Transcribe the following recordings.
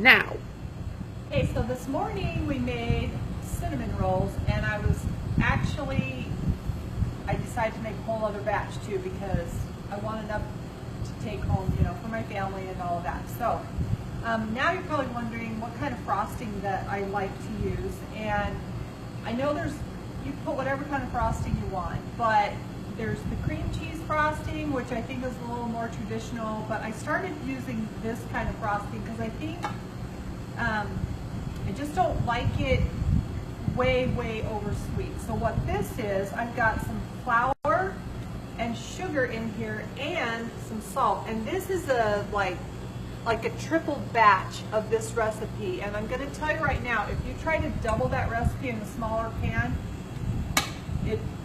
now. Okay, so this morning we made cinnamon rolls, and I decided to make a whole other batch too because I want enough to take home, for my family and all of that. So now you're probably wondering what kind of frosting that I like to use, and I know you put whatever kind of frosting you want, but there's the cream cheese frosting, which I think is a little more traditional, but I started using this kind of frosting because I think I just don't like it way over sweet. So what this is, I've got some flour and sugar in here and some salt, and this is a like a triple batch of this recipe. And I'm going to tell you right now, if you try to double that recipe in a smaller pan,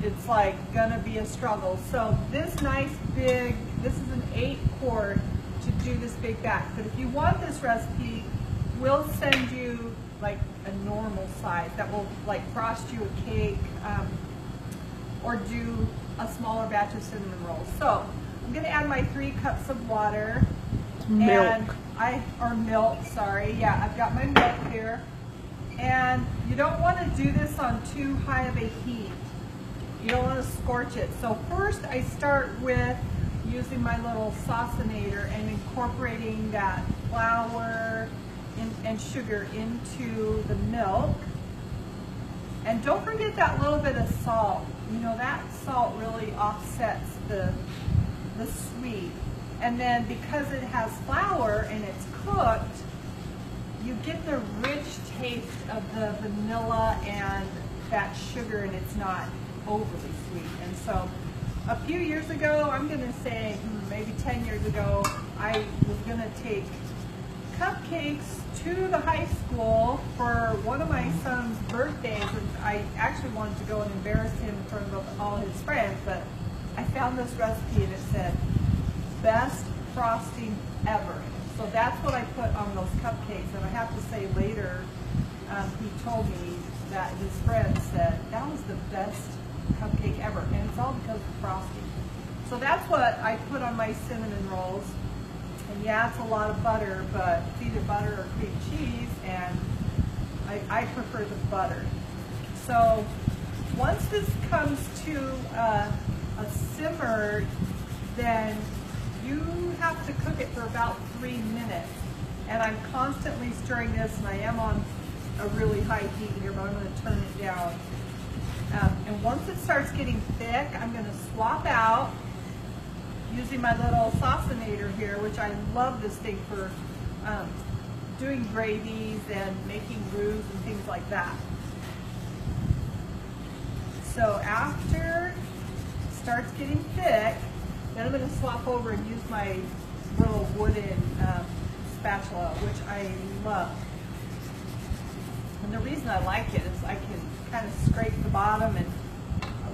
it's like gonna be a struggle. So this this is an 8-quart to do this big batch. But if you want this recipe, we'll send you like a normal size that will like frost you a cake or do a smaller batch of cinnamon rolls. So I'm gonna add my 3 cups of water. Milk. Or milk, sorry. Yeah, I've got my milk here. And you don't want to do this on too high of a heat. You don't want to scorch it. So first I start with using my little saucinator and incorporating that flour and sugar into the milk. And don't forget that little bit of salt. That salt really offsets the sweet. And then because it has flour and it's cooked, you get the rich taste of the vanilla and that sugar, and it's not overly sweet. And so a few years ago, I'm going to say maybe 10 years ago, I was going to take cupcakes to the high school for one of my son's birthdays, and I actually wanted to go and embarrass him in front of all his friends, but I found this recipe and it said best frosting ever. So that's what I put on those cupcakes, and I have to say later he told me that his friend said that was the best cupcake ever, and it's all because of the frosting. So that's what I put on my cinnamon rolls. And yeah, it's a lot of butter, but it's either butter or cream cheese, and I prefer the butter. So once this comes to a simmer, then you have to cook it for about 3 minutes. And I'm constantly stirring this, and I am on a really high heat here, but I'm going to turn it down. And once it starts getting thick, I'm going to swap out using my little saucinator here, which I love this thing for doing gravies and making roux and things like that. So after it starts getting thick, then I'm going to swap over and use my little wooden spatula, which I love. And the reason I like it is I can kind of scrape the bottom, and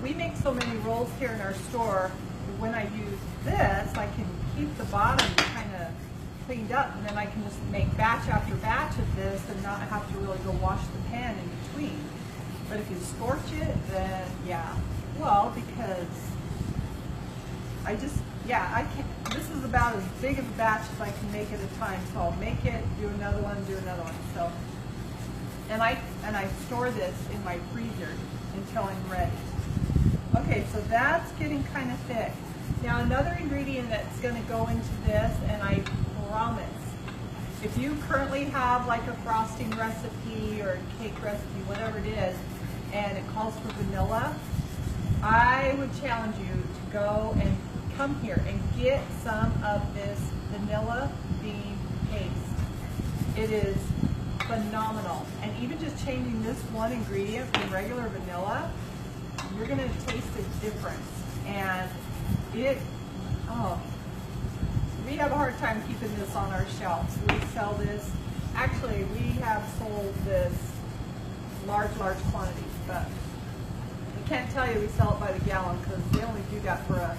we make so many rolls here in our store. When I use this, I can keep the bottom kind of cleaned up, and then I can just make batch after batch of this and not have to really go wash the pan in between. But if you scorch it, then yeah. Well, because I can't, this is about as big of a batch as I can make at a time, so I'll make it, do another one, do another one. So, and I store this in my freezer until I'm ready. Okay, so that's getting kind of thick. Now another ingredient that's going to go into this, and I promise, if you currently have like a frosting recipe or a cake recipe, whatever it is, and it calls for vanilla, I would challenge you to go and come here and get some of this vanilla bean paste. It is phenomenal. And even just changing this one ingredient from regular vanilla, you're going to taste a difference. And we have a hard time keeping this on our shelves. We sell this, actually we have sold this large quantities, but I can't tell you we sell it by the gallon because they only do that for us,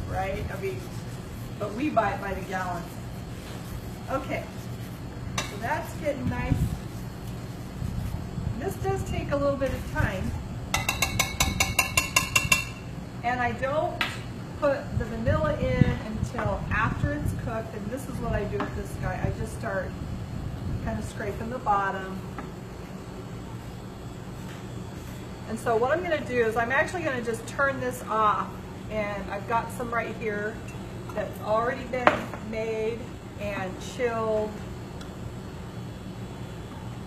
right? I mean, but we buy it by the gallon. Okay, so that's getting nice. This does take a little bit of time. And I don't put the vanilla in until after it's cooked, and this is what I do with this guy. I just start of scraping the bottom. And so what I'm going to do is I'm actually going to just turn this off, and I've got some right here that's already been made and chilled.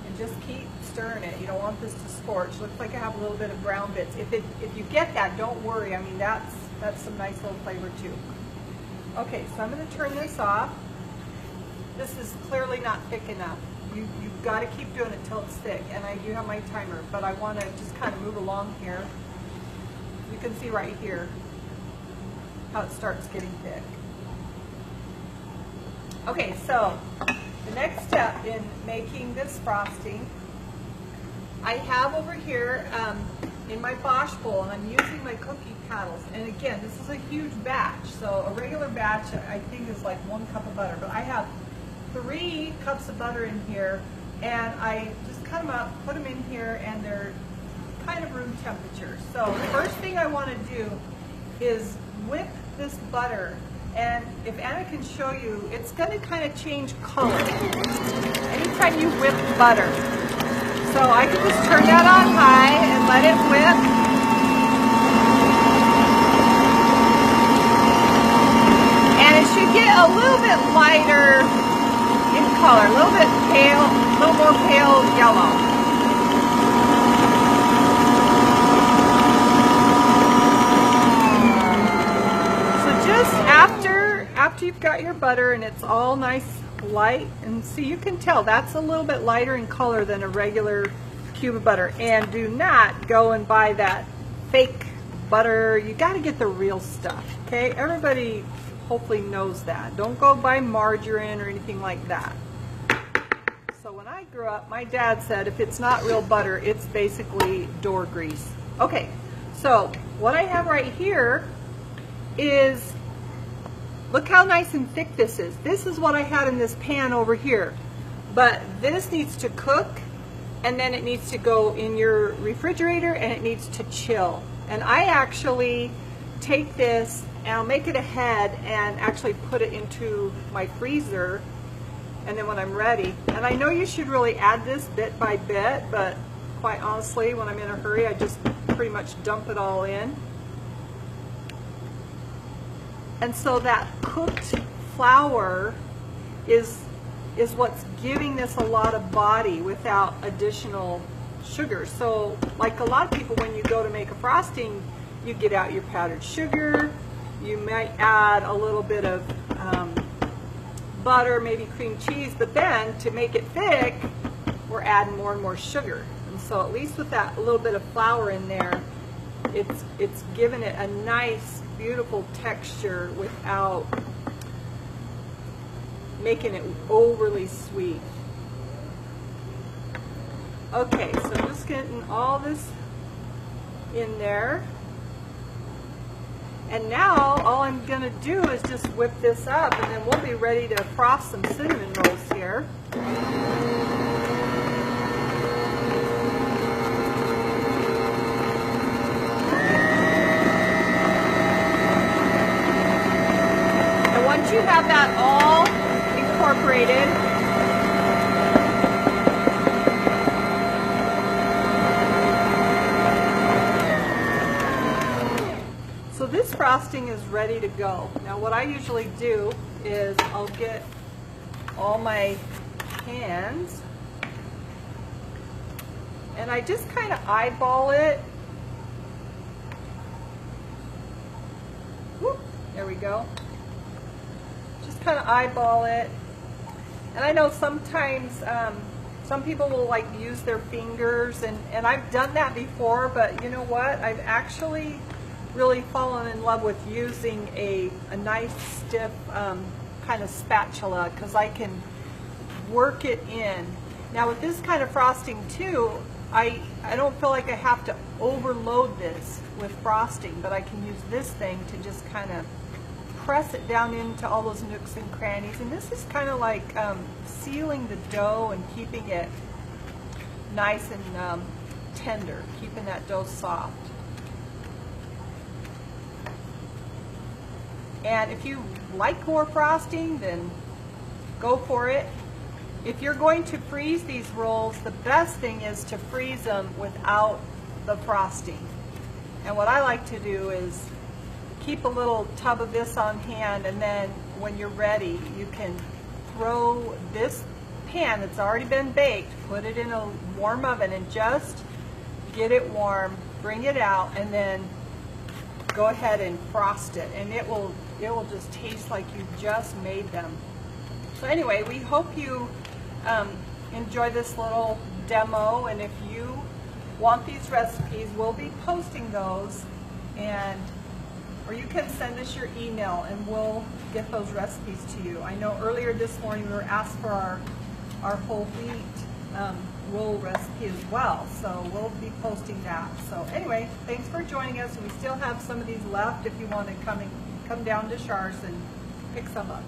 And just keep stirring it. You don't want this to scorch. Looks like I have a little bit of brown bits. If you get that, don't worry. I mean, that's some nice little flavor too. Okay, so I'm going to turn this off. This is clearly not thick enough. You've got to keep doing it till it's thick, and I do have my timer, but I want to just kind of move along here. You can see right here how it starts getting thick. Okay, so the next step in making this frosting, I have over here in my Bosch bowl, and I'm using my cookie paddles. And again, this is a huge batch, so a regular batch I think is like 1 cup of butter, but I have 3 cups of butter in here, and I just cut them up, put them in here, and they're kind of room temperature. So the first thing I want to do is whip this butter, and if Anna can show you, it's going to kind of change color anytime you whip butter. So I can just turn that on high and let it whip. And it should get a little bit lighter in color, a little bit pale, a little more pale yellow. So just after you've got your butter and it's all nice light, and see, you can tell that's a little bit lighter in color than a regular cube of butter. And do not go and buy that fake butter. You got to get the real stuff, okay? Everybody hopefully knows that. Don't go buy margarine or anything like that. So when I grew up, my dad said if it's not real butter, it's basically door grease. Okay, so what I have right here is, look how nice and thick this is. This is what I had in this pan over here. But this needs to cook, and then it needs to go in your refrigerator, and it needs to chill. And I actually take this and I'll make it a head and actually put it into my freezer, and then when I'm ready, and I know you should really add this bit by bit, but quite honestly, when I'm in a hurry, I just pretty much dump it all in. And so that cooked flour is what's giving this a lot of body without additional sugar. So like a lot of people, when you go to make a frosting, you get out your powdered sugar, you might add a little bit of butter, maybe cream cheese, but then to make it thick, we're adding more and more sugar. And so at least with that little bit of flour in there, it's giving it a nice, beautiful texture without making it overly sweet. Okay, so I'm just getting all this in there. And now all I'm going to do is just whip this up, and then we'll be ready to frost some cinnamon rolls here. And once you have that all incorporated, so this frosting is ready to go. Now what I usually do is I'll get all my pans and I just kind of eyeball it. Whoop, there we go. Just kind of eyeball it. And I know sometimes some people will like use their fingers, and I've done that before, but you know what? I've actually really fallen in love with using a nice stiff kind of spatula, because I can work it in. Now with this kind of frosting too, I don't feel like I have to overload this with frosting, but I can use this thing to just kind of press it down into all those nooks and crannies. And this is kind of like sealing the dough and keeping it nice and tender, keeping that dough soft. And if you like more frosting, then go for it. If you're going to freeze these rolls, the best thing is to freeze them without the frosting. And what I like to do is keep a little tub of this on hand, and then when you're ready, you can throw this pan that's already been baked, put it in a warm oven and just get it warm, bring it out, and then go ahead and frost it, and it will just taste like you just made them. So anyway, we hope you enjoy this little demo, and if you want these recipes, we'll be posting those, or you can send us your email and we'll get those recipes to you. I know earlier this morning we were asked for our whole wheat roll recipe as well, so we'll be posting that. So anyway, thanks for joining us. We still have some of these left if you want to come down to Shars and pick some up.